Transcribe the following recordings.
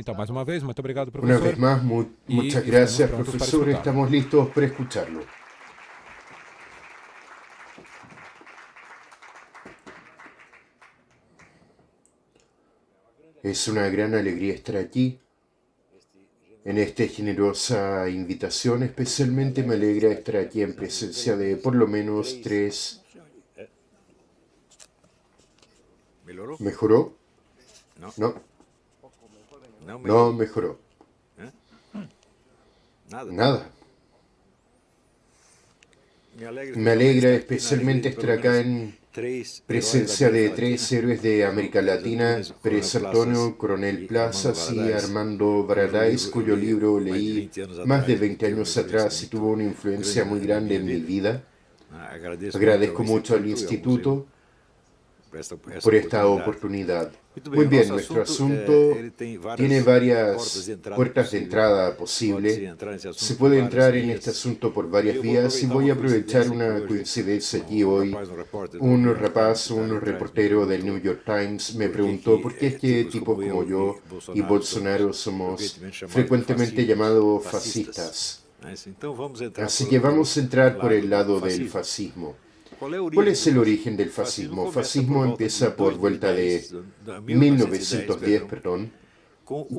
Então, mais uma vez, muito obrigado, Una professor. vez más, E muchas estamos gracias, prontos para profesor. escutar. Estamos listos para escucharlo. Es una gran alegría estar aquí en esta generosa invitación. Especialmente me alegra estar aquí en presencia de por lo menos tres. ¿Melhoró? ¿Mejoró? No, No, no no melhoró. mejoró. Nada. Nada. Me Me alegra especialmente estar acá en presencia de tres héroes de América Latina, Pérez Antonio, Coronel Plazas y Armando Varadais, cuyo libro leí más de 20 años atrás y tuvo una influencia muy grande en mi vida. Agradezco mucho al Instituto por esta oportunidad. Muy bien, nuestro asunto tiene varias puertas de entrada posible. Se puede entrar en este asunto por varias vías y voy a aprovechar una coincidencia aquí hoy. Un rapaz, un reportero del New York Times me preguntó por qué es que tipos como yo y Bolsonaro somos frecuentemente llamados fascistas. Así que vamos a entrar por el lado del fascismo. ¿Cuál es el origen del fascismo? Fascismo empieza por vuelta de 1910,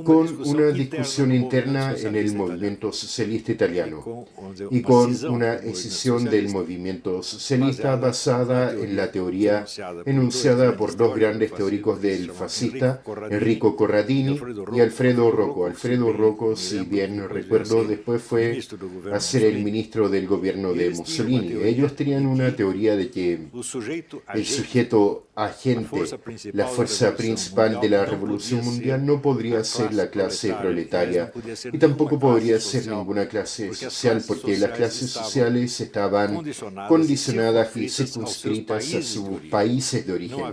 con una discusión interna en el movimiento socialista italiano y con una escisión del movimiento socialista basada en la teoría enunciada por dos grandes teóricos del fascista, Enrico Corradini y Alfredo Rocco. Alfredo Rocco, si bien recuerdo, después fue a ser el ministro del gobierno de Mussolini. Ellos tenían una teoría de que el sujeto agente, la fuerza principal de la revolución mundial, no podría ser la clase proletaria y tampoco podría ser ninguna clase social, porque las clases sociales estaban condicionadas y circunscritas a sus países de origen.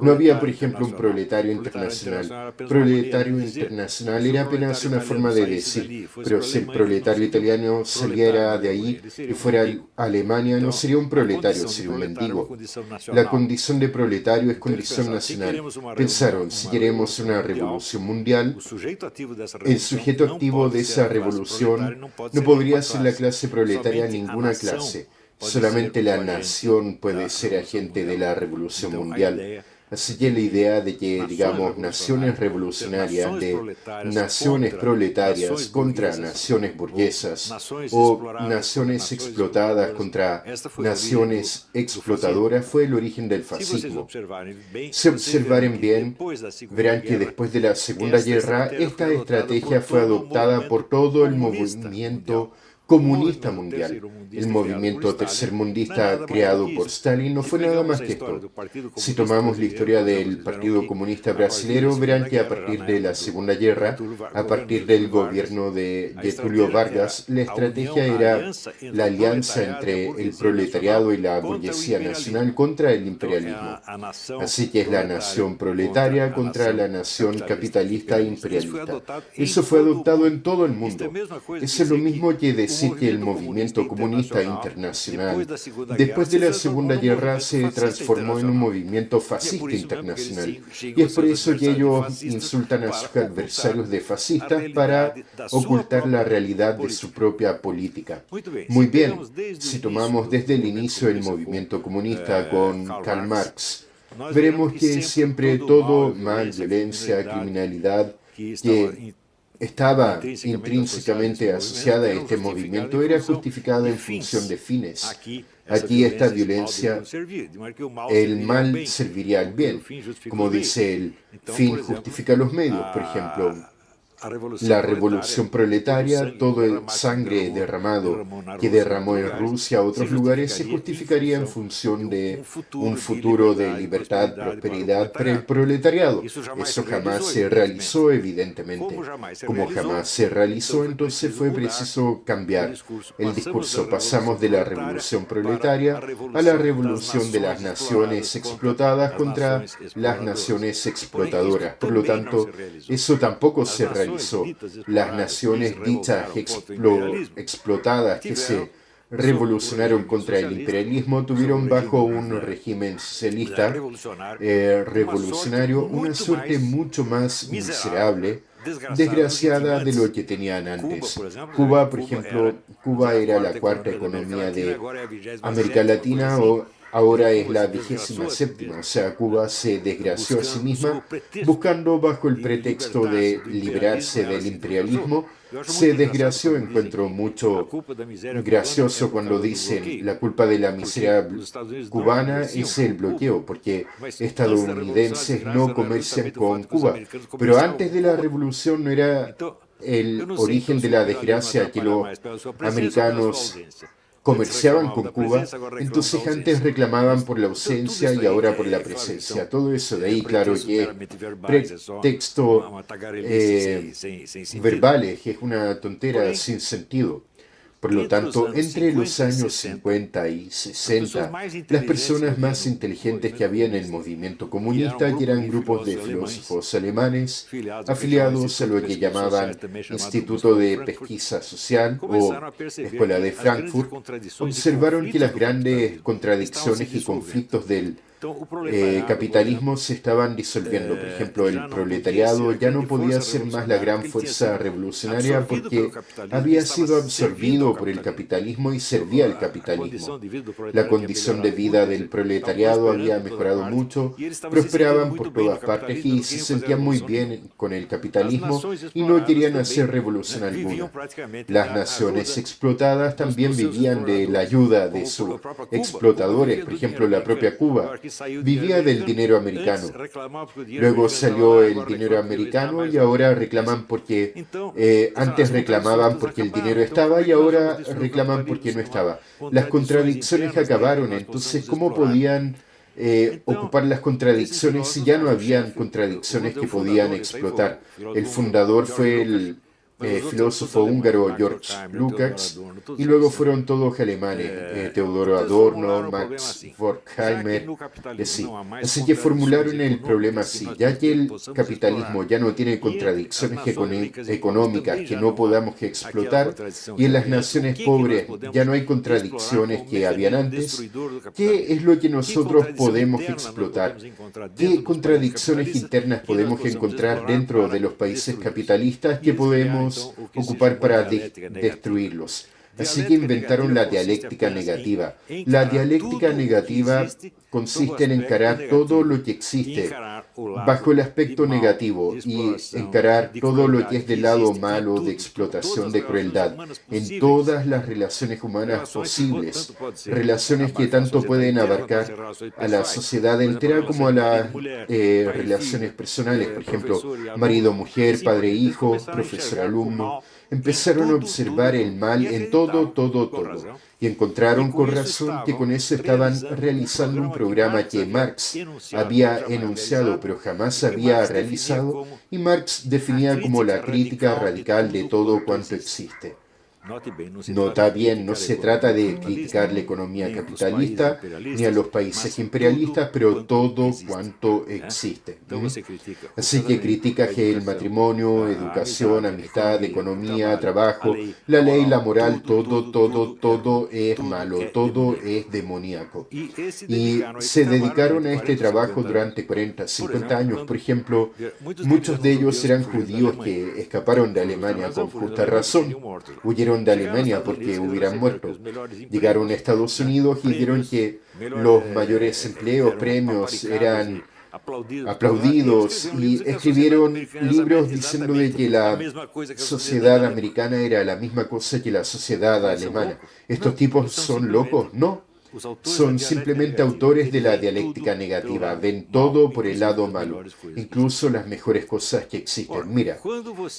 No había, por ejemplo, un proletario internacional. Proletario internacional era apenas una forma de decir, pero si el proletario italiano saliera de ahí y fuera a Alemania, no sería un proletario, sería un mendigo. La condición de proletario es condición nacional. Pensaron, si queremos una revolución mundial, el sujeto activo de esa revolución no podría ser la clase proletaria, ninguna clase. Solamente la nación puede ser agente de la revolución mundial. Así que la idea de que, digamos, naciones revolucionarias, de naciones proletarias contra naciones burguesas, o naciones explotadas contra naciones explotadoras, fue el origen del fascismo. Si observaren bien, verán que después de la Segunda Guerra, esta estrategia fue adoptada por todo el movimiento comunista mundial. El movimiento tercermundista creado por Stalin no fue nada más que esto. Si tomamos la historia del Partido Comunista Brasilero, verán que a partir de la Segunda Guerra, a partir del gobierno de Getúlio Vargas, la estrategia era la alianza entre el proletariado y la burguesía nacional contra el imperialismo. Así que es la nación proletaria contra la nación capitalista e imperialista. Eso fue adoptado en todo el mundo. Eso es lo mismo que decir que el movimiento comunista internacional, después de la Segunda Guerra, se transformó en un movimiento fascista internacional. Y es por eso que ellos insultan a sus adversarios de fascistas para ocultar la realidad de su propia política. Muy bien, si tomamos desde el inicio el movimiento comunista con Karl Marx, veremos que siempre todo mal, violencia, criminalidad, que estaba intrínsecamente asociada a este movimiento era justificada en función de fines. Aquí esta violencia, el mal serviría al bien. Como dice, el fin justifica los medios. Por ejemplo, la revolución proletaria, todo el sangre derramado que derramó en Rusia a otros lugares se justificaría en función de un futuro de libertad, prosperidad para el proletariado. Eso jamás se realizó, evidentemente. Como jamás se realizó, entonces fue preciso cambiar el discurso. Pasamos de la revolución proletaria a la revolución de las naciones explotadas contra las naciones explotadoras. Por lo tanto, eso tampoco se realizó. Las naciones dichas explotadas que se revolucionaron contra el imperialismo tuvieron bajo un régimen socialista revolucionario una suerte mucho más miserable, desgraciada de lo que tenían antes. Cuba, por ejemplo, Cuba era la cuarta economía de América Latina o ahora es la 27ª, o sea, Cuba se desgració a sí misma buscando bajo el pretexto de liberarse del imperialismo. Se desgració, encuentro mucho gracioso cuando dicen la culpa de la miseria cubana es el bloqueo, porque estadounidenses no comercian con Cuba. Pero antes de la revolución no era el origen de la desgracia que los americanos comerciaban con Cuba, entonces antes reclamaban por la ausencia y ahora por la presencia. Todo eso de ahí, claro que es pretexto verbales, es una tontera sin sentido. Por lo tanto, entre los años 50 y 60, las personas más inteligentes que había en el movimiento comunista, que eran grupos de filósofos alemanes afiliados a lo que llamaban Instituto de Pesquisa Social o Escuela de Frankfurt, observaron que las grandes contradicciones y conflictos del capitalismo se estaban disolviendo. Por ejemplo, el proletariado ya no podía ser más la gran fuerza revolucionaria porque había sido absorbido por el capitalismo y servía al capitalismo. La condición de vida del proletariado había mejorado mucho, prosperaban por todas partes y se sentían muy bien con el capitalismo y no querían hacer revolución alguna. Las naciones explotadas también vivían de la ayuda de sus explotadores, por ejemplo, la propia Cuba vivía del dinero americano. Luego salió el dinero americano y ahora reclaman porque antes reclamaban porque el dinero estaba y ahora reclaman porque no estaba. Las contradicciones acabaron, entonces ¿cómo podían ocupar las contradicciones si ya no habían contradicciones que podían explotar? El fundador fue el filósofo húngaro George Lukács, y luego fueron todos alemanes, Teodoro Adorno, Max Horkheimer, sí. Así que formularon el problema así, ya que el capitalismo ya no tiene contradicciones económicas que no podamos explotar, y en las naciones pobres ya no hay contradicciones que habían antes, ¿qué es lo que nosotros podemos explotar? ¿Qué contradicciones internas podemos encontrar dentro de los países capitalistas que podemos ocupar para destruirlos? Así que inventaron la dialéctica negativa. La dialéctica negativa consiste en encarar todo lo que existe bajo el aspecto negativo y encarar todo lo que es del lado malo de explotación, de crueldad, en todas las relaciones humanas posibles, relaciones que tanto pueden abarcar a la sociedad entera como a las relaciones personales, por ejemplo, marido-mujer, padre-hijo, profesor-alumno. Empezaron a observar el mal en todo, y encontraron con razón que con eso estaban realizando un programa que Marx había enunciado pero jamás había realizado, y Marx definía como la crítica radical de todo cuanto existe. Nota bien, no se trata de criticar la economía capitalista ni a los países imperialistas, pero todo cuanto existe. Así que critica que el matrimonio, educación, amistad, economía, trabajo, la ley, la moral, todo es malo, todo es demoníaco. Y se dedicaron a este trabajo durante 40, 50 años. Por ejemplo, muchos de ellos eran judíos que escaparon de Alemania con justa razón. Huyeron de Alemania porque hubieran muerto. Llegaron a Estados Unidos y vieron que los mayores empleos, premios eran aplaudidos, y escribieron libros diciendo de que la sociedad americana era la misma cosa que la sociedad alemana. ¿Estos tipos son locos? No. Son simplemente autores de la dialéctica negativa, ven todo por el lado malo, incluso las mejores cosas que existen. Mira,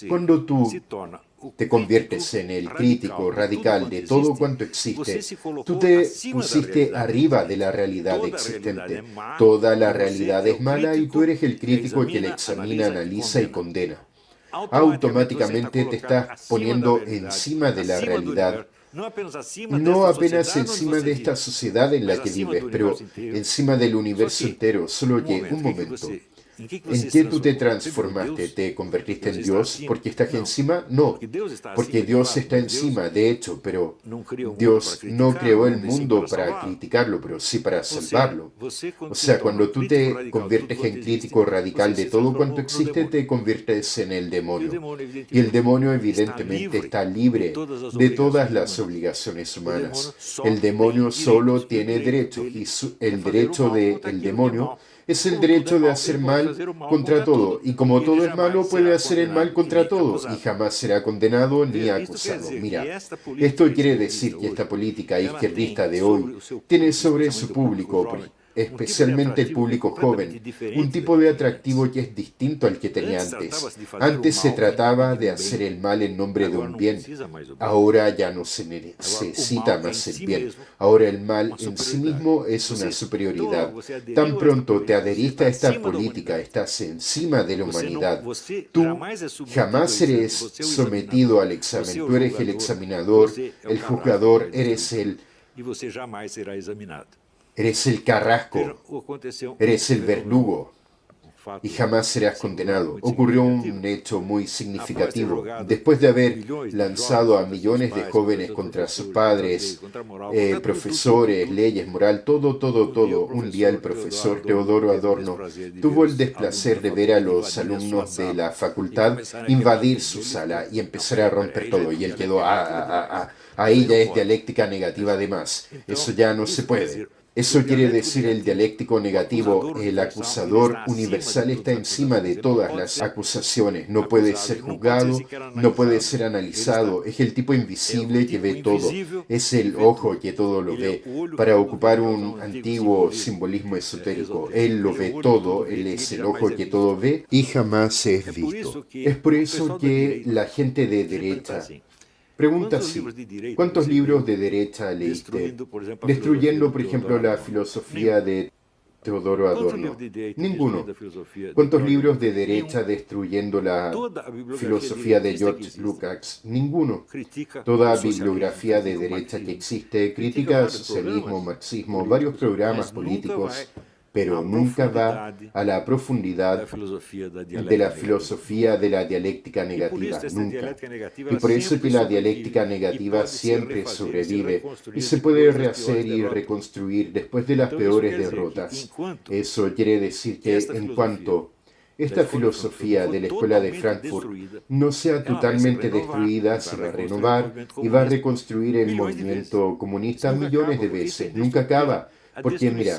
cuando tú te conviertes en el crítico radical de todo cuanto existe, tú te pusiste arriba de la realidad existente. Toda la realidad es mala y tú eres el crítico que la examina, analiza y condena. Automáticamente te estás poniendo encima de la realidad. No apenas encima de esta sociedad en la que vives, pero encima del universo entero. Solo que, un momento, ¿En qué tú te transformaste? ¿Te convertiste en Dios porque estás encima? No, porque Dios está encima, de hecho, pero Dios no creó el mundo para criticarlo, pero sí para salvarlo. O sea, cuando tú te conviertes en crítico radical de todo cuanto existe, te conviertes en el demonio. Y el demonio evidentemente está libre de todas las obligaciones humanas. El demonio solo tiene derechos y el derecho del demonio es el derecho de hacer mal contra todo. Y como todo es malo, puede hacer el mal contra todo y jamás será condenado ni acusado. Mira, esto quiere decir que esta política izquierdista de hoy tiene sobre su público, especialmente el público joven, un tipo de atractivo que es distinto al que tenía antes. Antes se trataba de hacer el mal en nombre de un bien. Ahora ya no se necesita más el bien. Ahora el mal en sí mismo es una superioridad. Tan pronto te adheriste a esta política, estás encima de la humanidad. Tú jamás eres sometido al examen. Tú eres el examinador, el juzgador, eres el carrasco, eres el verdugo y jamás serás condenado. Ocurrió un hecho muy significativo. Después de haber lanzado a millones de jóvenes contra sus padres, profesores, leyes, moral, todo, un día el profesor Teodoro Adorno tuvo el desplacer de ver a los alumnos de la facultad invadir su sala y empezar a romper todo. Y él quedó, ahí ya es dialéctica negativa además. Eso ya no se puede. Eso quiere decir el dialéctico negativo, el acusador universal está encima de todas las acusaciones, no puede ser juzgado, no puede ser analizado, es el tipo invisible que ve todo, es el ojo que todo lo ve. Para ocupar un antiguo simbolismo esotérico, él lo ve todo, él es el ojo que todo ve y jamás es visto. Es por eso que la gente de derecha pregunta así: ¿cuántos libros de derecha leíste? Destruyendo, por ejemplo, la filosofía de Teodoro Adorno. Ninguno. ¿Cuántos libros de derecha destruyendo la filosofía de George Lukács? Ninguno. Toda bibliografía de derecha que existe critica al socialismo, marxismo, varios programas políticos, pero nunca va a la profundidad de la filosofía de la dialéctica negativa, nunca. Y por eso que la dialéctica negativa siempre sobrevive y se puede rehacer y reconstruir después de las peores derrotas. Eso quiere decir que en cuanto esta filosofía de la Escuela de Frankfurt no sea totalmente destruida, se va a renovar y va a reconstruir el movimiento comunista millones de veces. Nunca acaba. Porque mira,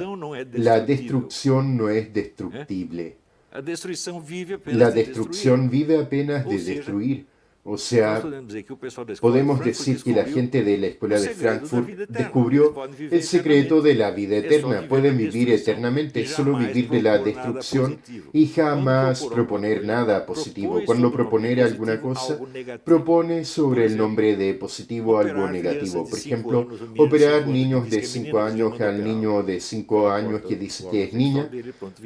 la destrucción no es destructible. La destrucción vive apenas de destruir. O sea, podemos decir que la gente de la Escuela de Frankfurt descubrió el secreto de la vida eterna. Pueden vivir eternamente, solo vivir de la destrucción y jamás proponer nada positivo. Cuando proponer alguna cosa, propone sobre el nombre de positivo algo negativo. Por ejemplo, operar niños de 5 años al niño de 5 años que dice que es niña,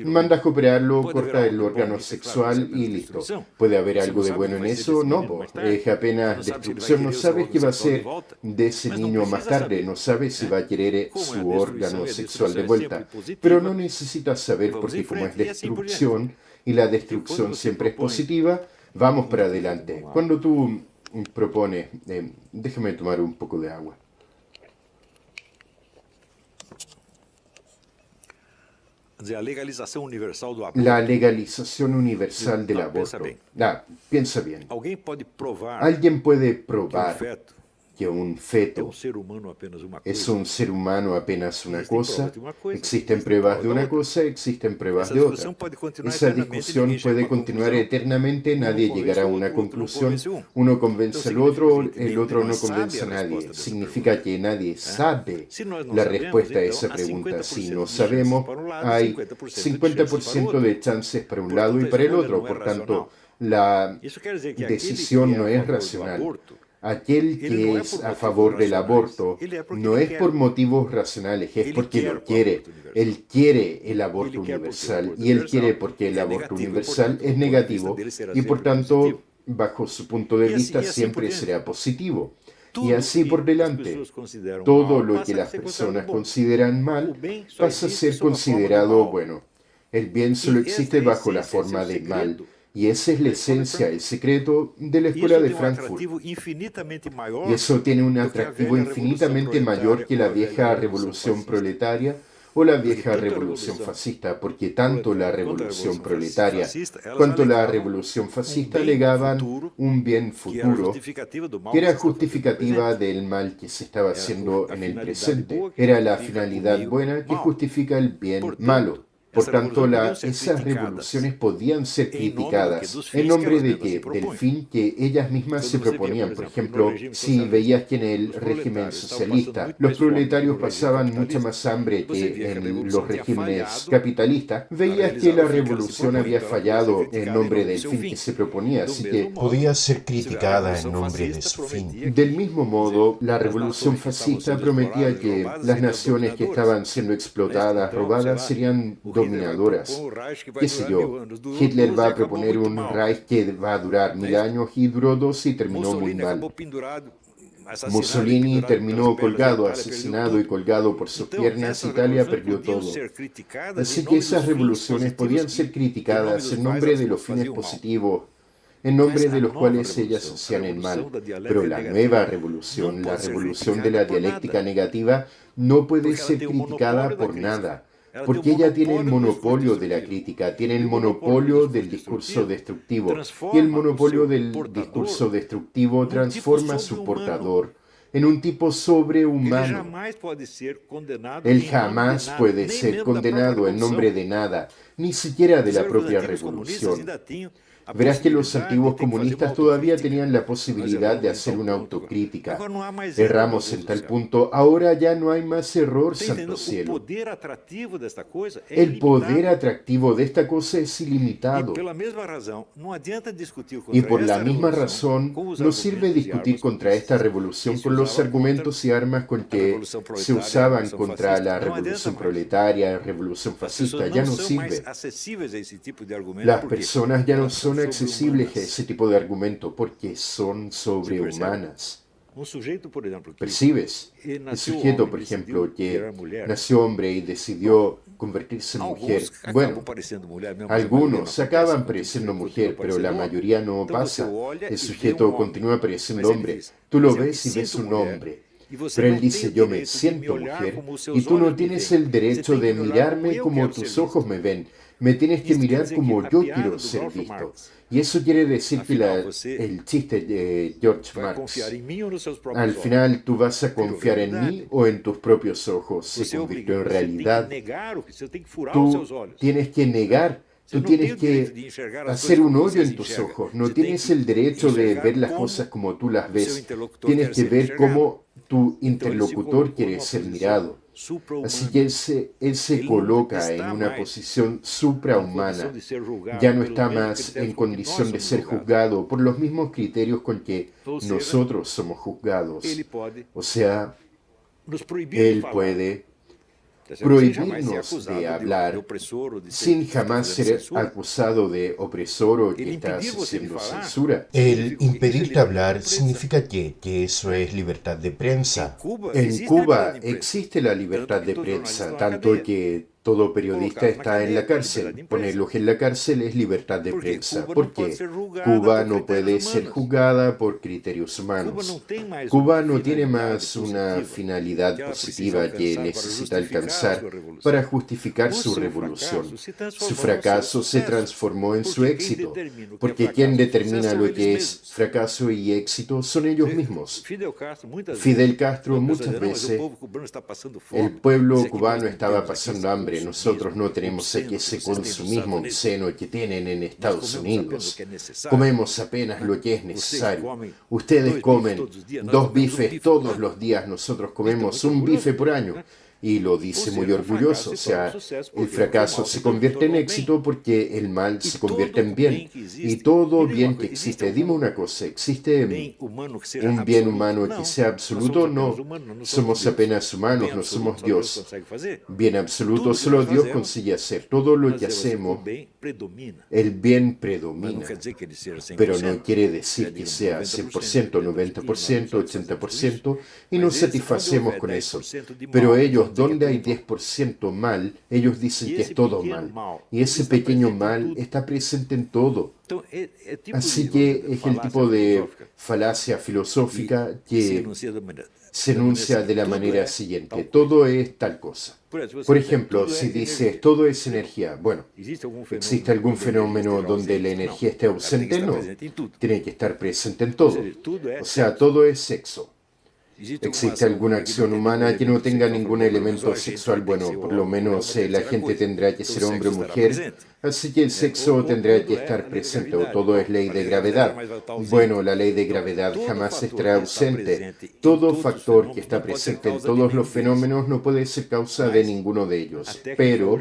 mandas a operarlo, corta el órgano sexual y listo. ¿Puede haber algo de bueno en eso? No, es apenas destrucción. No sabes qué va a ser de ese niño más tarde, no sabes si va a querer su órgano sexual de vuelta. Pero no necesitas saber porque como es destrucción y la destrucción siempre es positiva, vamos para adelante. Cuando tú propones, déjame tomar un poco de agua. La legalización universal del aborto. Piensa bien. Alguien puede probar que un feto es un ser humano apenas una cosa. Existen pruebas de una cosa, existen pruebas de otra. Esa discusión puede continuar eternamente, nadie llegará a una conclusión. Uno convence al otro, el otro no convence a nadie. Significa que nadie sabe la respuesta a esa pregunta. Si no sabemos, hay 50% de chances para un lado y para el otro. Por tanto, la decisión no es racional. Aquel que es a favor del aborto no es por motivos racionales, es porque lo quiere. Él quiere el aborto universal y él quiere porque el aborto universal es negativo y por tanto, bajo su punto de vista, siempre será positivo. Y así por delante, todo lo que las personas consideran mal pasa a ser considerado bueno. El bien solo existe bajo la forma del mal. Y esa es la esencia, el secreto de la escuela de Frankfurt. Y eso tiene un atractivo infinitamente mayor que la vieja revolución proletaria o la vieja revolución fascista, porque tanto la revolución proletaria cuanto la revolución fascista alegaban un bien futuro que era justificativa del mal que se estaba haciendo en el presente. Era la finalidad buena que justifica el bien malo. Por tanto, esas revoluciones podían ser criticadas. ¿En nombre de qué? Del fin que ellas mismas se proponían. Por ejemplo, si veías que en el régimen socialista los proletarios pasaban mucha más hambre que en los regímenes capitalistas, veías que la revolución había fallado en nombre del fin que se proponía. Así que podía ser criticada en nombre de su fin. del mismo modo, la revolución fascista prometía que las naciones que estaban siendo explotadas, robadas, serían dominadoras. ¿Qué sé yo? Hitler va a proponer un Reich que va a durar 1000 años y duró 2 y terminó muy mal. Mussolini terminó colgado, asesinado y colgado por sus piernas. Italia perdió todo. Así que esas revoluciones podían ser criticadas en nombre de los fines positivos, en nombre de los cuales ellas hacían el mal. Pero la nueva revolución, la revolución de la dialéctica negativa, no puede ser criticada por nada, porque ella tiene el monopolio de la crítica, tiene el monopolio del discurso destructivo, y el monopolio del discurso destructivo transforma a su portador en un tipo sobrehumano. Él jamás puede ser condenado en nombre de nada, ni siquiera de la propia revolución. Verás que los antiguos comunistas todavía tenían la posibilidad de hacer una autocrítica. Erramos en tal punto, ahora ya no hay más error, santo cielo. El poder atractivo de esta cosa es ilimitado. Y por la misma razón, no sirve discutir contra esta revolución con los argumentos y armas con que se usaban contra la revolución proletaria, la revolución fascista. Ya no sirve. Las personas ya no son accesibles a ese tipo de argumento porque son sobrehumanas. ¿Percibes? El sujeto, por ejemplo, que nació hombre y decidió convertirse en mujer. Bueno, algunos acaban pareciendo mujer, pero la mayoría no pasa. El sujeto continúa pareciendo hombre. Tú lo ves y ves un hombre. Pero él dice, yo me siento mujer y tú no tienes el derecho de mirarme como tus ojos me ven. Me tienes que mirar como yo quiero ser visto. Y eso quiere decir que el chiste de George Marx, al final tú vas a confiar en mí o en tus propios ojos, se convirtió en realidad. Tú tienes que negar, tú tienes que hacer un hoyo en tus ojos. No tienes el derecho de ver las cosas como tú las ves. Tienes que ver cómo tu interlocutor quiere ser mirado. Así que él se coloca en una posición suprahumana. Ya no está más en condición de ser juzgado por los mismos criterios con que nosotros somos juzgados. O sea, él puede prohibirnos de hablar sin jamás ser acusado de opresor o que está haciendo censura. El impedirte hablar significa que eso es libertad de prensa. En Cuba existe la libertad de prensa, tanto que todo periodista está en la cárcel. Ponerlos en la cárcel es libertad de prensa. ¿Por qué? Cuba no puede ser juzgada por criterios humanos. Cuba no tiene más una finalidad positiva que necesita alcanzar para justificar su revolución. Su fracaso se transformó en su éxito, porque quien determina lo que es fracaso y éxito son ellos mismos. Fidel Castro muchas veces, el pueblo cubano estaba pasando hambre. Nosotros no tenemos ese consumismo obsceno que tienen en Estados Unidos. Comemos apenas lo que es necesario. Ustedes comen 2 bifes todos los días, nosotros comemos un bife por año. Y lo dice muy orgulloso, o sea, el fracaso se convierte en éxito porque el mal se convierte en bien. Y todo bien que existe, dime una cosa, ¿existe un bien humano que sea absoluto? No, somos apenas humanos, no somos Dios. Bien absoluto, solo Dios consigue hacer. Todo lo que hacemos, el bien predomina. Pero no quiere decir que sea 100%, 90%, 80%, y nos satisfacemos con eso. Pero ellos ejemplos donde hay 10% mal, ellos dicen que es todo mal. Y ese pequeño mal está presente en todo. Así que es el tipo de falacia filosófica que se enuncia de la manera siguiente: todo es tal cosa. Por ejemplo, si dices todo es energía, bueno, ¿existe algún fenómeno donde la energía esté ausente? No, tiene que estar presente en todo. O sea, todo es sexo. ¿Existe alguna acción humana que no tenga ningún elemento sexual? Bueno, por lo menos la gente tendrá que ser hombre o mujer, así que el sexo tendrá que estar presente, o todo es ley de gravedad. Bueno, la ley de gravedad jamás estará ausente. Todo factor que está presente en todos los fenómenos no puede ser causa de ninguno de ellos. Pero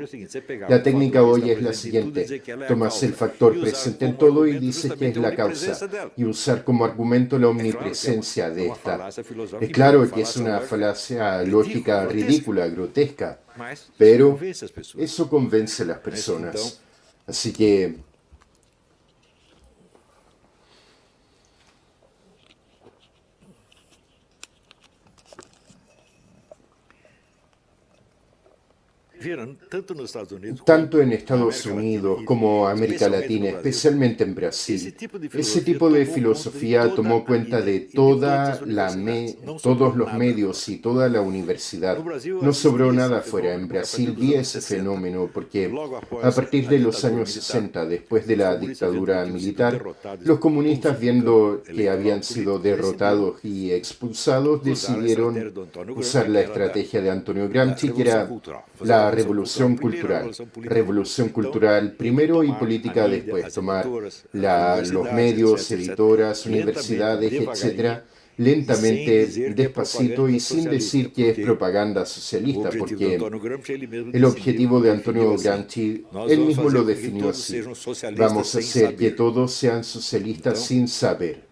la técnica hoy es la siguiente: tomas el factor presente en todo y dices que es la causa, y usar como argumento la omnipresencia de esta. Es claro que es una falacia lógica ridícula, grotesca, pero eso convence a las personas. Así que tanto en Estados Unidos como América Latina, especialmente en Brasil, ese tipo de filosofía tomó cuenta de todos los medios y toda la universidad. No sobró nada afuera. En Brasil vi ese fenómeno porque a partir de los años 60, después de la dictadura militar, los comunistas, viendo que habían sido derrotados y expulsados, decidieron usar la estrategia de Antonio Gramsci, que era la revolución cultural. Revolución cultural primero y política después. Tomar los medios, editoras, universidades, etcétera, lentamente, despacito y sin decir que es propaganda socialista, porque el objetivo de Antonio Gramsci, él mismo lo definió así: vamos a hacer que todos sean socialistas sin saber.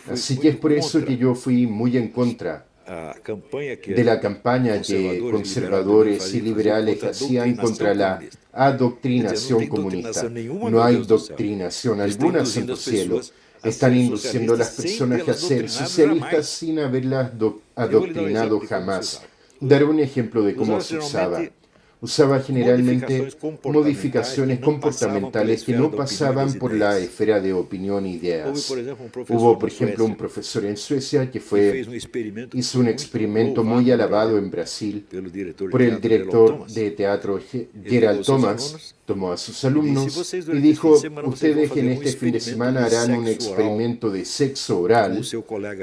Así que es por eso que yo fui muy en contra de la campaña que conservadores y liberales hacían contra la adoctrinación comunista. No hay doctrinación alguna, santo cielo. Están induciendo a las personas a ser socialistas sin haberlas adoctrinado jamás. Daré un ejemplo de cómo se usaba. Usaba generalmente modificaciones comportamentales que no pasaban por la esfera de opinión e ideas. Hubo, por ejemplo, un profesor en Suecia que hizo un experimento muy alabado en Brasil por el director de teatro Gerald Thomas. Tomó a sus alumnos y dijo: ustedes en este fin de semana harán un experimento de sexo oral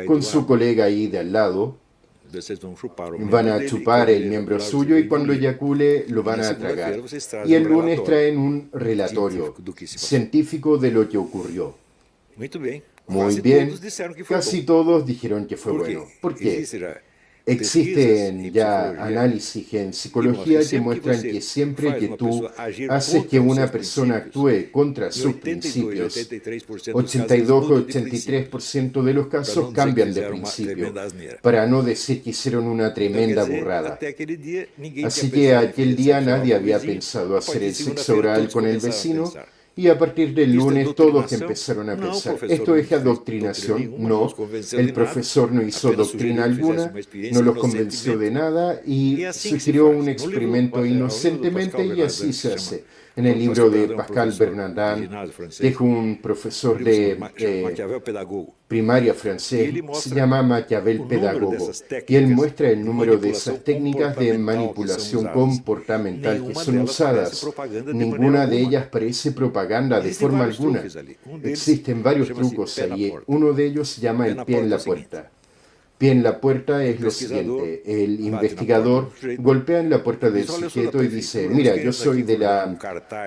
con su colega ahí de al lado. Van a chupar el miembro suyo y cuando eyacule lo van a tragar. Y el lunes traen un relatorio científico de lo que ocurrió. Muy bien, casi todos dijeron que fue bueno. ¿Por qué? Existen ya análisis en psicología que muestran que siempre que tú haces que una persona actúe contra sus principios, 82 o 83% de los casos cambian de principio, para no decir que hicieron una tremenda burrada. Así que aquel día nadie había pensado hacer el sexo oral con el vecino, y a partir del lunes todos empezaron a pensar: ¿esto es adoctrinación? No, el profesor no hizo doctrina alguna, no los convenció de nada y sugirió un experimento inocentemente, y así se hace. En el libro de Pascal Bernardin, que es un profesor de primaria francés, se llama Maquiavel Pedagogo, y él muestra el número de esas técnicas de manipulación comportamental que son usadas. Ninguna de ellas parece propaganda de forma alguna. Existen varios trucos ahí. Uno de ellos se llama el pie en la puerta. Pie en la puerta es lo siguiente: el investigador golpea en la puerta del sujeto y dice: mira, yo soy de la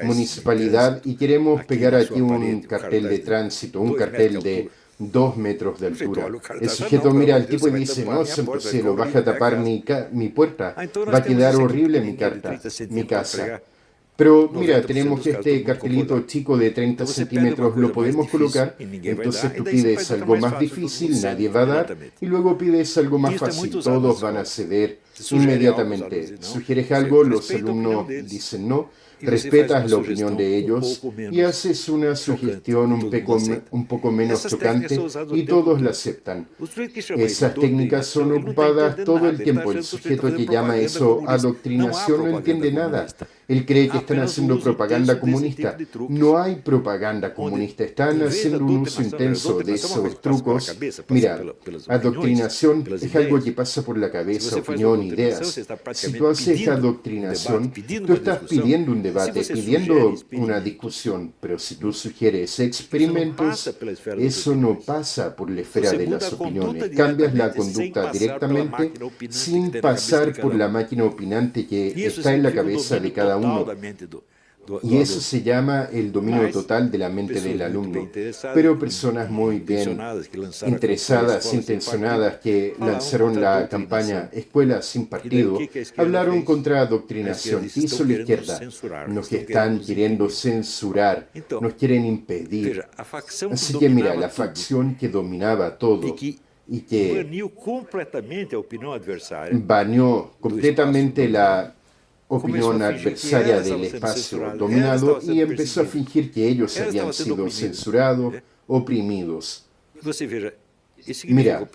municipalidad y queremos pegar aquí un cartel de tránsito, un cartel de 2 metros de altura. El sujeto mira al tipo y dice: no, santo cielo, vas a tapar mi puerta, va a quedar horrible mi casa. Pero mira, tenemos este cartelito chico de 30 centímetros, lo podemos colocar. Entonces tú pides algo más difícil, nadie va a dar, y luego pides algo más fácil, todos van a ceder inmediatamente. Sugieres algo, los alumnos dicen no, respetas la opinión de ellos y haces una sugestión un poco menos chocante y todos la aceptan. Esas técnicas son ocupadas todo el tiempo. El sujeto que llama eso adoctrinación no entiende nada. Él cree que están haciendo propaganda comunista. No hay propaganda comunista. Están haciendo un uso intenso de esos trucos. Mira, adoctrinación es algo que pasa por la cabeza, opinión, ideas. Si tú haces adoctrinación, tú estás pidiendo un debate, pidiendo una discusión, pero si tú sugieres experimentos, eso no pasa por la esfera de las opiniones. Cambias la conducta directamente sin pasar por la máquina opinante que está en la cabeza de cada uno. Y eso se llama el dominio total de la mente del alumno. Pero personas muy bien interesadas, intencionadas, que lanzaron la campaña Escuela sin Partido, hablaron contra adoctrinación. ¿Qué hizo la izquierda? Nos están queriendo censurar, nos quieren impedir. Así que mira, la facción que dominaba todo y que baneó completamente la opinión adversaria del espacio dominado y empezó a fingir que ellos habían sido censurados, oprimidos. Mira,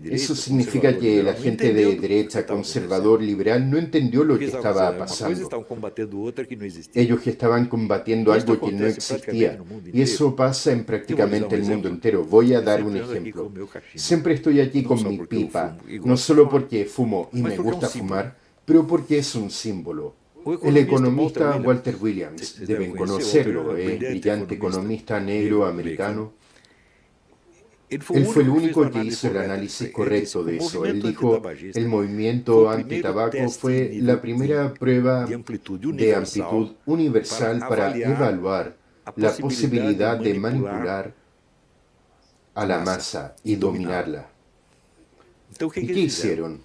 eso significa que la gente de derecha, conservador, liberal, no entendió lo que estaba pasando. Ellos estaban combatiendo algo que no existía. Y eso pasa en prácticamente el mundo entero. Voy a dar un ejemplo. Siempre estoy aquí con mi pipa, no solo porque fumo y me gusta fumar, pero porque es un símbolo. El economista Walter Williams, deben conocerlo, es brillante economista negro americano. Él fue el único que hizo el análisis correcto de eso. Él dijo, el movimiento antitabaco fue la primera prueba de amplitud universal para evaluar la posibilidad de manipular a la masa y dominarla. ¿Y qué hicieron?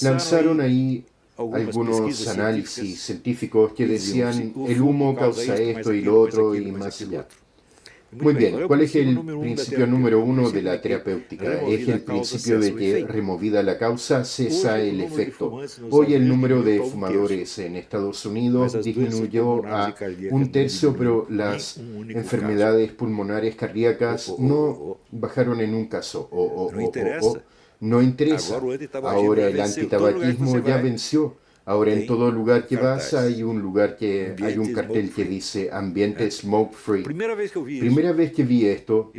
Lanzaron ahí algunos análisis científicos que decían el humo causa esto y lo otro y más allá. Muy bien, ¿cuál es el principio número uno de la terapéutica? Es el principio de que removida la causa cesa el efecto. Hoy el número de fumadores en Estados Unidos disminuyó a 1/3, pero las enfermedades pulmonares cardíacas no bajaron en un caso. No interesa. Ahora el antitabaquismo ya venció. Ahora en todo lugar que vas hay un cartel que dice ambiente smoke free. Primera vez que vi esto,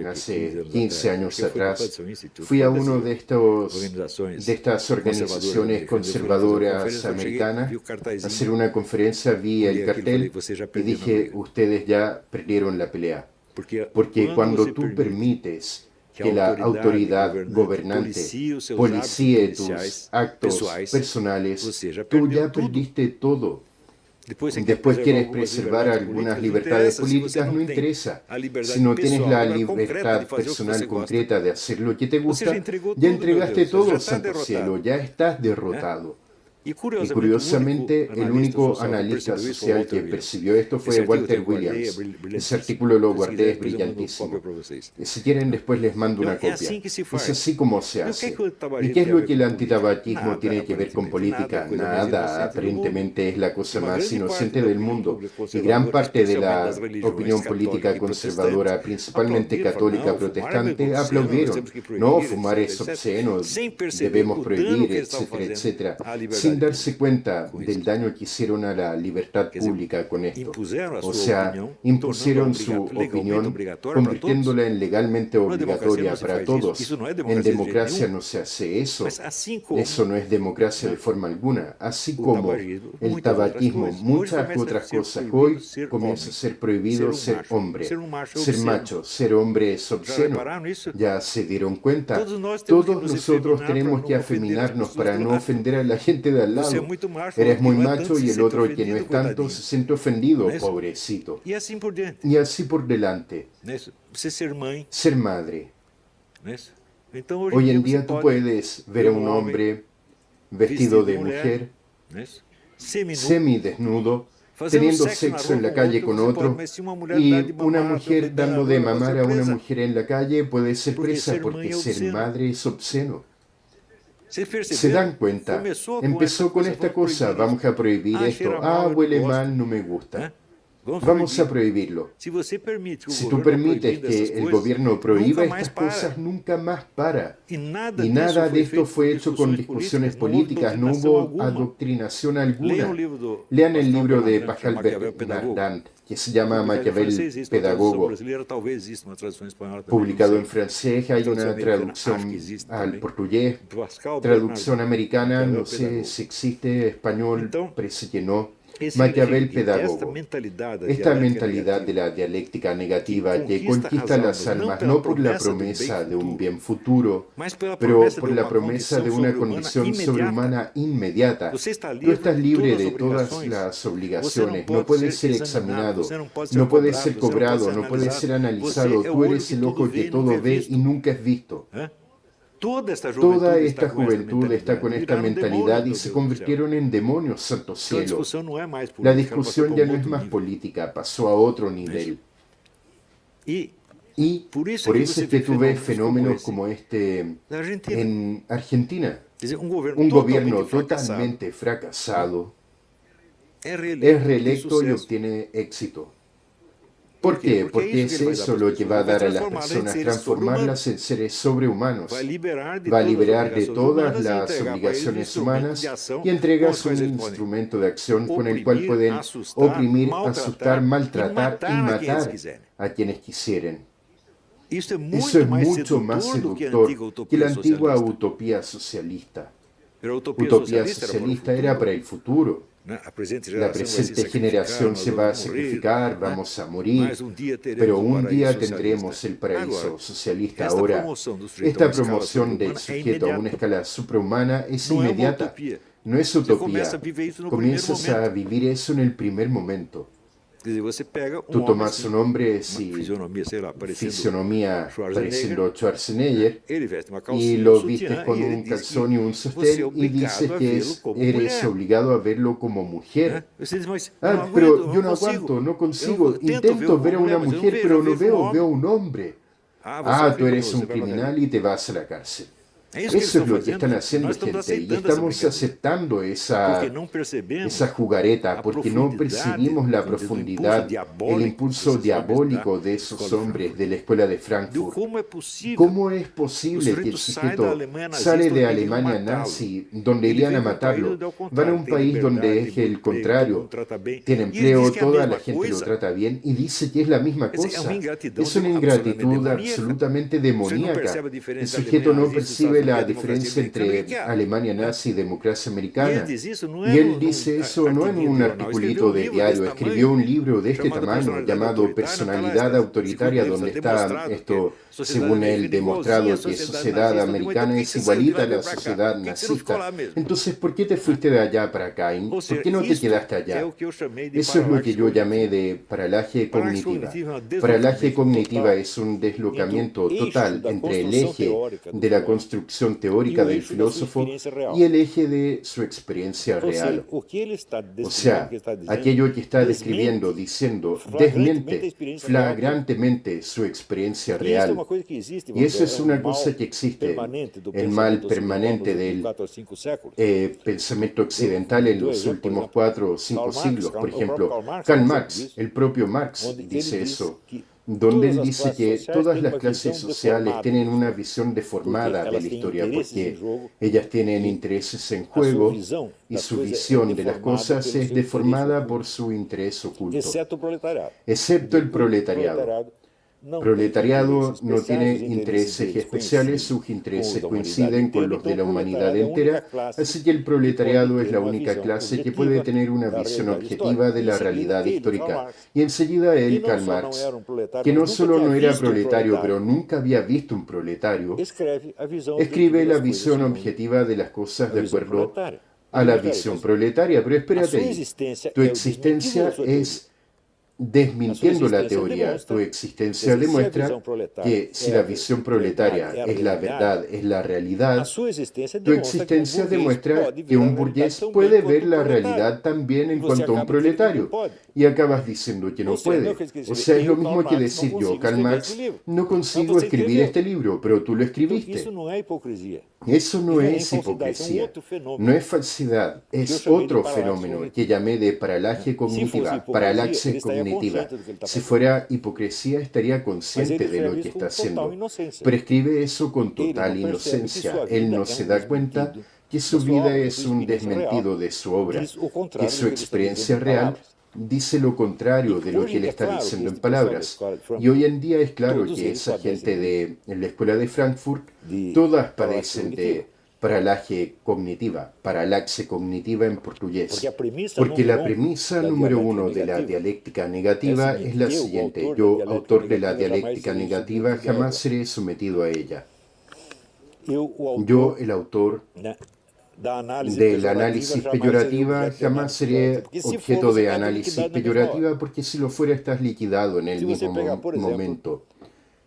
hace 15 años atrás, fui a uno de estas organizaciones conservadoras americanas a hacer una conferencia, vi el cartel y dije, ustedes ya perdieron la pelea. Porque cuando tú permites que la autoridad gobernante policíe tus actos personales, tú ya perdiste todo. Después quieres preservar algunas libertades políticas, no interesa. Si no tienes la libertad personal concreta de hacer lo que te gusta, ya entregaste todo, santo cielo, ya estás derrotado. Y curiosamente, el único analista social que percibió esto fue Walter Williams. Ese artículo lo guardé, es brillantísimo. Si quieren, después les mando una copia. Es así como se hace. ¿Y qué es lo que el antitabaquismo tiene que ver con política? Nada, aparentemente es la cosa más inocente del mundo. Y gran parte de la opinión política conservadora, principalmente católica protestante, aplaudieron. No, fumar es obsceno, debemos prohibir, etcétera, etcétera. Sin darse cuenta del daño que hicieron a la libertad pública con esto. O sea, impusieron su opinión convirtiéndola en legalmente obligatoria para todos. En democracia no se hace eso. Eso no es democracia de forma alguna. Así como el tabaquismo, muchas otras cosas. Hoy comienza a ser prohibido ser hombre, ser macho, ser hombre es obsceno. Ya se dieron cuenta. Todos nosotros tenemos que afeminarnos para no ofender a la gente de al lado. Eres muy macho y el otro que no es tanto se siente ofendido, pobrecito. Y así por delante. Ser madre. Hoy en día tú puedes ver a un hombre vestido de mujer, semidesnudo, teniendo sexo en la calle con otro, y una mujer dando de mamar a una mujer en la calle puede ser presa porque ser madre es obsceno. Se dan cuenta, empezó con esta cosa, vamos a prohibir esto, huele mal, no me gusta. Vamos a prohibirlo. Si tú permites que el gobierno prohíba estas cosas, nunca más para. Y nada de esto fue hecho con discusiones políticas, no hubo adoctrinación alguna. Lean el libro de Pascal Bernardin, que se llama Maquiavel Pedagogo, publicado en francés. Hay una traducción al portugués, traducción americana, no sé si existe, español, parece que no. Maquiavel Pedagogo. Esta mentalidad de la dialéctica negativa que conquista las almas no por la promesa de un bien futuro, pero por la promesa de una condición sobrehumana inmediata. Tú estás libre de todas las obligaciones, no puedes ser examinado, no puedes ser cobrado, no puedes ser analizado, tú eres el ojo que todo ve y nunca es visto. Toda esta juventud está con esta mentalidad y se convirtieron en demonios, santo cielo. La discusión ya no es más política, pasó a otro nivel. Y por eso es que tú ves fenómenos como este en Argentina. Un gobierno totalmente fracasado es reelecto y obtiene éxito. ¿Por qué? Porque es eso lo que va a dar a las personas, transformarlas en seres sobrehumanos. Va a liberar de todas las obligaciones humanas y entregas un instrumento de acción con el cual pueden oprimir, asustar, maltratar y matar a quienes quisieren. Eso es mucho más seductor que la antigua utopía socialista. Utopía socialista era para el futuro. La presente generación se va a sacrificar, vamos a morir, pero un día tendremos el paraíso socialista. Ahora, esta promoción del sujeto a una escala suprahumana es inmediata, no es utopía. Comienzas a vivir eso en el primer momento. Tú tomas un hombre, fisionomía pareciendo Schwarzenegger, y lo vistes con un calzón y un sostén y dices que eres obligado a verlo como mujer. Pero yo no aguanto, no consigo. Intento ver a una mujer, pero no veo un hombre. Tú eres un criminal y te vas a la cárcel. Eso es lo que están haciendo, gente, y estamos aceptando esa jugareta porque no percibimos la profundidad, el impulso diabólico de esos hombres de la escuela de Frankfurt. ¿Cómo es posible que el sujeto sale de Alemania nazi, donde irían a matarlo, van a un país donde es el contrario, tiene empleo, toda la gente lo trata bien y dice que es la misma cosa? Es una ingratitud absolutamente demoníaca. El sujeto no percibe la diferencia entre Alemania nazi y democracia americana. Y él dice eso no en un articulito de diario, escribió un libro de este tamaño llamado Personalidad Autoritaria, donde está esto, según él, demostrado que la sociedad americana es igualita a la sociedad nazista. Entonces, ¿por qué te fuiste de allá para acá? ¿Por qué no te quedaste allá? Eso es lo que yo llamé de paralaje cognitiva. Paralaje cognitiva es un deslocamiento total entre el eje de la construcción teórica del filósofo y el eje de su experiencia real. O sea, aquello que está describiendo, diciendo, desmiente flagrantemente su experiencia real. Y eso es una cosa que existe, el mal permanente del pensamiento occidental en los últimos 4 o 5 siglos. Por ejemplo, Karl Marx, el propio Marx, dice eso, donde él dice que todas las clases sociales tienen una visión deformada de la historia porque ellas tienen intereses en juego y su visión de las cosas es deformada por su interés oculto, excepto el proletariado. Proletariado no tiene intereses especiales, sus intereses coinciden con los de la humanidad entera, así que el proletariado es la única clase que puede tener una visión objetiva de la realidad histórica. Y enseguida él, Karl Marx, que no solo no era proletario, pero nunca había visto un proletario, escribe la visión objetiva de las cosas de acuerdo a la visión proletaria. Pero espérate ahí, tu existencia es desmintiendo la teoría. Tu existencia demuestra que si la visión proletaria es la verdad, es la realidad, tu existencia demuestra que un burgués puede ver la realidad también en cuanto a un proletario. Y acabas diciendo que no puede. O sea, es lo mismo que decir yo, Karl Marx, no consigo escribir este libro, pero tú lo escribiste. Eso no es hipocresía, no es falsidad, es otro fenómeno que llamé de paralaxe cognitiva. Si fuera hipocresía estaría consciente de lo que está haciendo. Prescribe eso con total inocencia. Él no se da cuenta que su vida es un desmentido de su obra, que su experiencia real dice lo contrario de lo que él está diciendo en palabras. Y hoy en día es claro que esa gente de la escuela de Frankfurt, todas padecen de paralaxe cognitiva en portugués. Porque la premisa número uno de la dialéctica negativa es la siguiente: yo, autor de la dialéctica negativa, jamás seré sometido a ella. Yo, el autor del análisis peyorativa, jamás seré objeto de análisis peyorativa, porque si lo fuera estás liquidado en el mismo momento.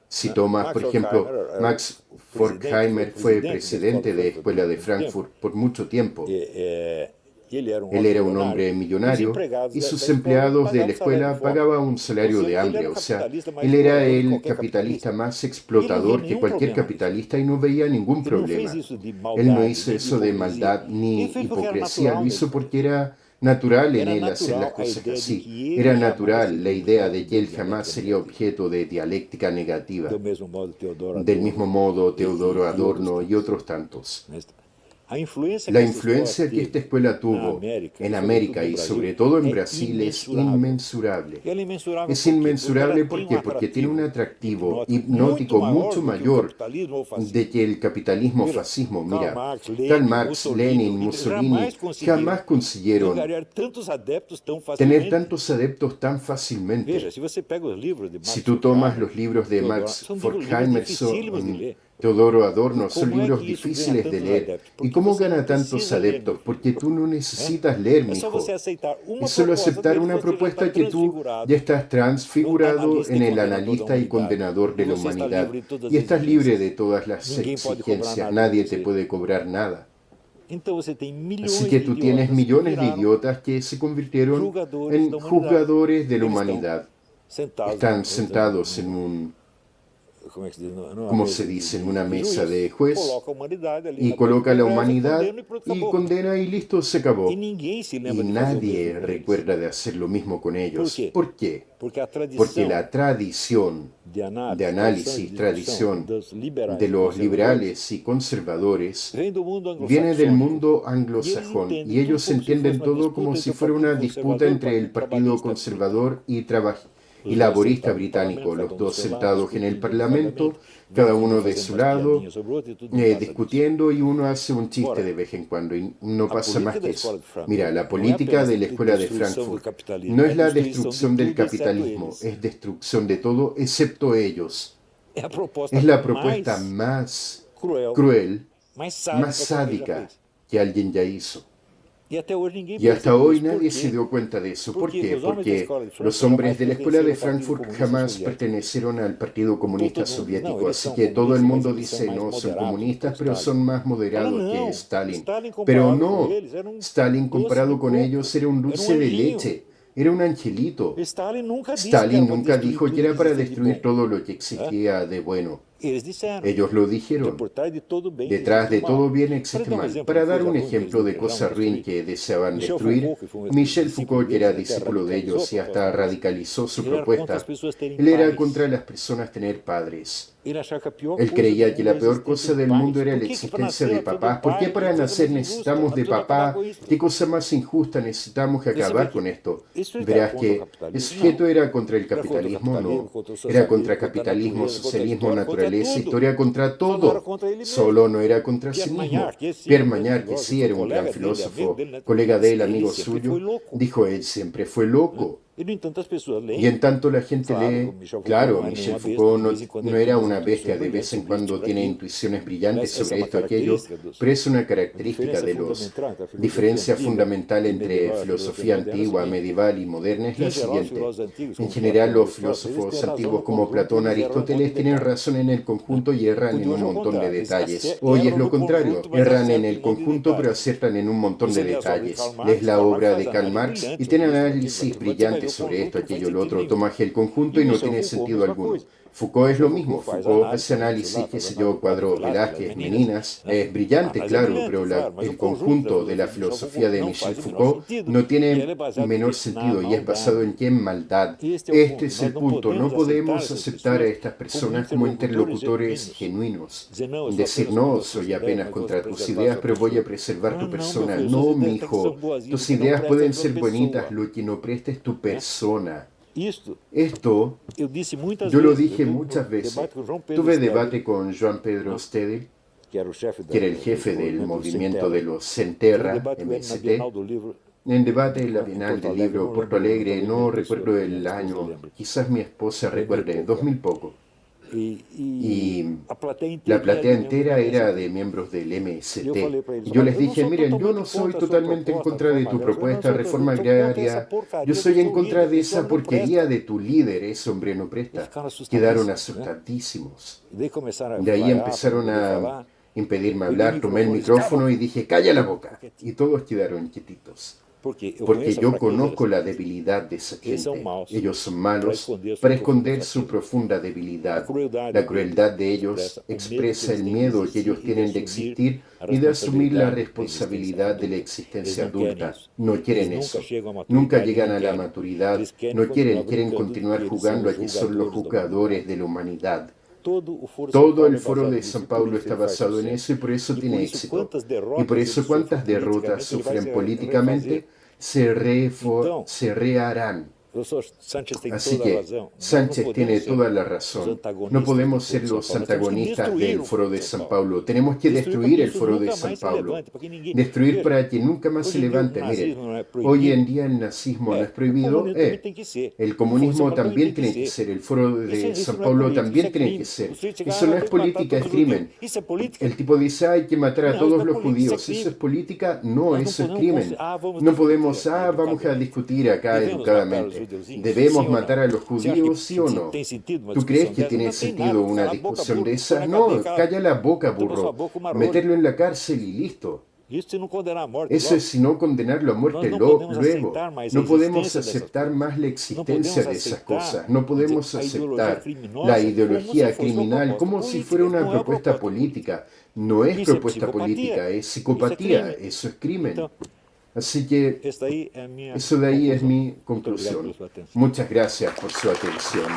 Si tomas, por ejemplo, Max Horkheimer fue presidente de Escuela de Frankfurt por mucho tiempo. Él era un hombre millonario y sus empleados de la escuela pagaban un salario de hambre. O sea, él era el capitalista más explotador que cualquier capitalista y no veía ningún problema. Él no hizo eso de maldad ni hipocresía, lo hizo porque era natural en él hacer las cosas así. Era natural la idea de que él jamás sería objeto de dialéctica negativa. Del mismo modo, Teodoro Adorno y otros tantos. La influencia que esta escuela tuvo en América y sobre todo en Brasil es inmensurable. Es inmensurable porque tiene un atractivo hipnótico mucho mayor de que el capitalismo fascismo. Mira, Karl Marx, Lenin, Mussolini jamás consiguieron tener tantos adeptos tan fácilmente. Si tú tomas los libros de Max Horkheimer, Teodoro Adorno, son libros difíciles de leer. ¿Y cómo gana tantos adeptos? Porque tú no necesitas leer, mijo. Es solo aceptar una propuesta que tú ya estás transfigurado en el analista y condenador de la humanidad. Y estás libre de todas las exigencias. Nadie te puede cobrar nada. Así que tú tienes millones de idiotas que se convirtieron en juzgadores de la humanidad. Están sentados en un, como se dice, en una mesa de juez y coloca a la humanidad y condena y listo, se acabó. Y nadie recuerda de hacer lo mismo con ellos. ¿Por qué? Porque la tradición de análisis, tradición de los liberales y conservadores, viene del mundo anglosajón y ellos entienden todo como si fuera una disputa entre el Partido Conservador y laborista británico, los dos sentados en el Parlamento, cada uno de su lado, discutiendo, y uno hace un chiste de vez en cuando y no pasa más que eso. Mira, la política de la Escuela de Frankfurt no es la destrucción del capitalismo, es destrucción de todo excepto ellos. Es la propuesta más cruel, más sádica que alguien ya hizo. Y hasta hoy nadie se dio cuenta de eso. ¿Por qué? Porque los hombres de la Escuela de Frankfurt jamás pertenecieron al Partido Comunista Soviético, así que todo el mundo dice no, son comunistas, pero son más moderados que Stalin. Pero no, Stalin comparado con ellos era un dulce de leche, era un angelito. Stalin nunca dijo que era para destruir todo lo que existía de bueno. Ellos lo dijeron. Detrás de todo bien existe mal. Para dar un ejemplo de cosa ruin que deseaban destruir, Michel Foucault, que era discípulo de ellos y hasta radicalizó su propuesta, él era contra las personas tener padres. Él creía que la peor cosa del mundo era la existencia de papás. ¿Por qué para nacer necesitamos de papá? ¿Qué cosa más injusta? Necesitamos acabar con esto. Verás que el sujeto era contra el capitalismo, no. Era contra capitalismo, socialismo, naturaleza, historia, contra todo. Solo no era contra sí mismo. Pierre Magnard, que sí era un gran filósofo, colega de él, amigo suyo, dijo: él siempre fue loco. Y en tanto la gente lee, claro, Michel Foucault no era una bestia, de vez en cuando tiene intuiciones brillantes sobre esto o aquello, pero es una característica de los. Diferencia fundamental entre filosofía antigua, medieval y moderna es la siguiente. En general, los filósofos antiguos como Platón, Aristóteles tienen razón en el conjunto y erran en un montón de detalles. Hoy es lo contrario, erran en el conjunto pero aciertan en un montón de detalles. Lees la obra de Karl Marx y tiene análisis brillantes sobre esto, aquello, lo otro, tomas el conjunto y no tiene sentido alguno. Foucault es lo mismo. Foucault hace análisis, qué sé yo, cuadro Velázquez, Meninas. Es brillante, claro, pero el conjunto de la filosofía de Michel Foucault no tiene menor sentido y es basado en qué, en maldad. Este es el punto. No podemos aceptar a estas personas como interlocutores genuinos. Decir, no, soy apenas contra tus ideas, pero voy a preservar tu persona. No, mi hijo, tus ideas pueden ser bonitas, lo que no presta es tu persona. Esto, yo lo dije muchas veces. Tuve debate con João Pedro Stedel, que era el jefe del movimiento de los Senterra, MST, en debate en la Bienal del Libro Porto Alegre, no recuerdo el año, quizás mi esposa recuerde, 2000 poco. Y la platea entera era de miembros del MST. Y yo les dije, miren, yo no soy totalmente en contra de tu propuesta de reforma agraria, yo soy en contra de esa porquería de tu líder, ese hombre no presta. Quedaron asustadísimos. De ahí empezaron a impedirme hablar, tomé el micrófono y dije, calla la boca. Y todos quedaron quietitos. Porque yo conozco la debilidad de esa gente. Ellos son malos para esconder su profunda debilidad. La crueldad de ellos expresa el miedo que ellos tienen de existir y de asumir la responsabilidad de la existencia adulta. No quieren eso. Nunca llegan a la maturidad. No quieren continuar jugando a que son los jugadores de la humanidad. Todo el foro de São Paulo está basado en eso y por eso tiene éxito. Y por eso cuántas derrotas sufren políticamente se reharán. Así que Sánchez tiene toda la razón. No podemos ser los antagonistas del Foro de São Paulo. Tenemos que destruir el Foro de São Paulo. Destruir para que nunca más se levante. Miren, hoy en día el nazismo no es prohibido. El comunismo también tiene que ser. El Foro de São Paulo también tiene que ser. Eso no es política, es crimen. El tipo dice, hay que matar a todos los judíos. ¿Eso es política? No, eso es crimen. No podemos, vamos a discutir acá educadamente. ¿Debemos matar a los judíos, sí o no? ¿Tú crees que tiene sentido una discusión de esas? No, calla la boca, burro. Meterlo en la cárcel y listo. Eso es sino condenarlo a muerte luego. No podemos aceptar más la existencia de esas cosas. No podemos aceptar la ideología criminal como si fuera una propuesta política. No es propuesta política, es psicopatía. Eso es crimen. Así que eso de ahí es mi conclusión. Muchas gracias por su atención.